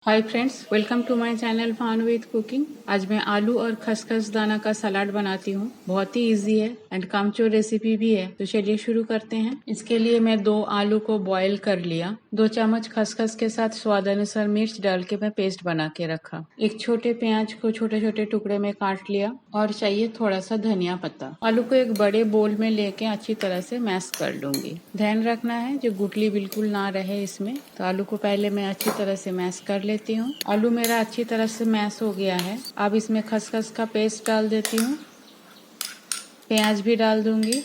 Hi friends, welcome to my channel fun with cooking. आज मैं आलू और खसखस दाना का सलाद बनाती हूँ। बहुत ही इजी है एंड कामचोर रेसिपी भी है। तो चलिए शुरू करते हैं। इसके लिए मैं 2 आलू को बॉईल कर लिया। 2 चम्मच खसखस के साथ स्वाद अनुसार मिर्च डाल के मैं पेस्ट बना के रखा। एक छोटे प्याज को छोटे छोटे टुकड़े में काट लिया और चाहिए थोड़ा सा धनिया पत्ता। आलू को एक बड़े बोल में लेके अच्छी तरह से मैश कर लूंगी। ध्यान रखना है जो गुठली बिल्कुल ना रहे इसमें। तो आलू को पहले मैं अच्छी तरह से मैश कर लेती हूँ। आलू मेरा अच्छी तरह से मैश हो गया है। अब इसमें खसखस का पेस्ट डाल देती हूँ। प्याज भी डाल दूंगी,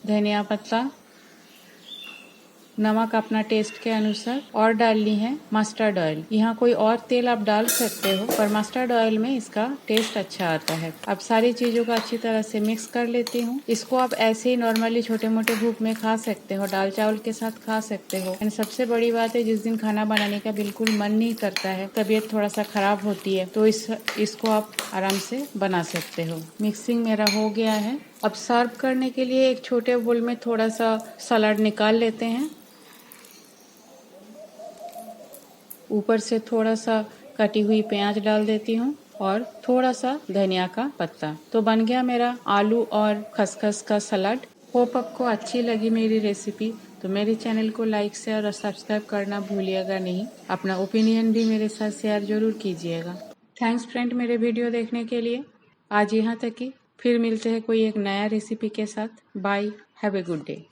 धनिया पत्ता, नमक अपना टेस्ट के अनुसार और डालनी है मस्टर्ड ऑयल। यहाँ कोई और तेल आप डाल सकते हो, पर मस्टर्ड ऑयल में इसका टेस्ट अच्छा आता है। अब सारी चीजों को अच्छी तरह से मिक्स कर लेती हूँ। इसको आप ऐसे ही नॉर्मली छोटे मोटे भूख में खा सकते हो, दाल चावल के साथ खा सकते हो। एंड सबसे बड़ी बात है, जिस दिन खाना बनाने का बिल्कुल मन नहीं करता है, तबीयत थोड़ा सा खराब होती है, तो इसको आप आराम से बना सकते हो। मिक्सिंग मेरा हो गया है। अब सर्व करने के लिए एक छोटे बोल में थोड़ा सा सलाद निकाल लेते हैं। ऊपर से थोड़ा सा कटी हुई प्याज डाल देती हूँ और थोड़ा सा धनिया का पत्ता। तो बन गया मेरा आलू और खसखस का सलाद। होप आपको अच्छी लगी मेरी रेसिपी। तो मेरे चैनल को लाइक शेयर और सब्सक्राइब करना भूलिएगा नहीं। अपना ओपिनियन भी मेरे साथ शेयर जरूर कीजिएगा। थैंक्स फ्रेंड मेरे वीडियो देखने के लिए। आज यहाँ तक ही। फिर मिलते हैं कोई एक नया रेसिपी के साथ। Bye, have a good day.